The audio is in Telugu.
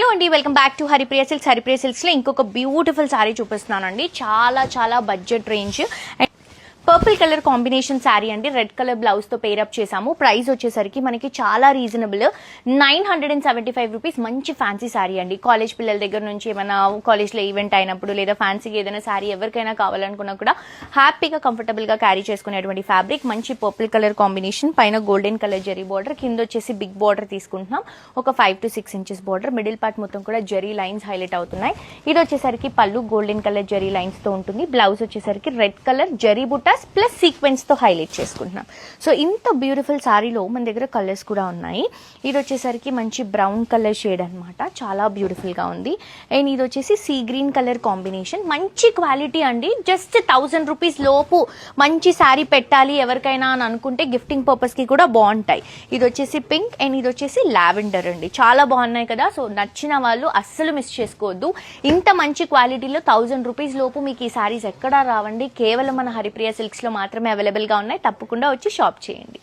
హలో అండి, welcome back to Haripriya silks. Haripriya silks లో ఇంకొక బ్యూటిఫుల్ సారీ చూపిస్తున్నానండి. చాలా budget range, purple colour combination sari అండి. రెడ్ కలర్ బ్లౌజ్ తో పేరప్ చేసాము. ప్రైస్ వచ్చేసరికి మనకి చాలా రీజనబుల్, 975 రూపీస్. మంచి ఫ్యాన్సీ శారీ అండి. కాలేజ్ పిల్లల దగ్గర నుంచి ఏమైనా కాలేజ్ లో ఈవెంట్ అయినప్పుడు లేదా ఫ్యాన్సీగా ఏదైనా శారీ ఎవరికైనా కావాలనుకున్నా కూడా హ్యాపీగా కంఫర్టబుల్ గా క్యారీ చేసుకునేటువంటి ఫ్యాబ్రిక్. మంచి పర్పుల్ కలర్ కాంబినేషన్, పైన గోల్డెన్ కలర్ జరీ బార్డర్, కింద వచ్చేసి బిగ్ బార్డర్ తీసుకుంటున్నాం. ఒక 5 to 6 inches border. Middle part మొత్తం కూడా జరీ లైన్స్ హైలైట్ అవుతున్నాయి. ఇది వచ్చేసరికి పళ్ళు గోల్డెన్ కలర్ జరీ లైన్స్ తో ఉంటుంది. బ్లౌజ్ వచ్చేసరికి రెడ్ కలర్ జరీ బుట్ట ప్లస్ సీక్వెన్స్ తో హైలైట్ చేసుకుంటున్నాం. సో ఇంత బ్యూటిఫుల్ సారీలో మన దగ్గర కలర్స్ కూడా ఉన్నాయి. ఇది వచ్చేసరికి మంచి బ్రౌన్ కలర్ షేడ్ అనమాట, చాలా బ్యూటిఫుల్ గా ఉంది. అండ్ ఇది వచ్చేసి సీ గ్రీన్ కలర్ కాంబినేషన్. మంచి క్వాలిటీ అండి. జస్ట్ 1000 రూపీస్ లోపు మంచి శారీ పెట్టాలి ఎవరికైనా అని అనుకుంటే గిఫ్టింగ్ పర్పస్ కి కూడా బాగుంటాయి. ఇది వచ్చేసి పింక్ అండ్ ఇది వచ్చేసి లావెండర్ అండి. చాలా బాగున్నాయి కదా. సో నచ్చిన వాళ్ళు అస్సలు మిస్ చేసుకోవద్దు. ఇంత మంచి క్వాలిటీలో 1000 రూపీస్ లోపు మీకు ఈ శారీస్ ఎక్కడా రావండి. కేవలం మన హరిప్రియ సిల్క్స్ లో మాత్రమే అవైలబుల్ గా ఉన్నాయి. తప్పకుండా వచ్చి షాప్ చేయండి.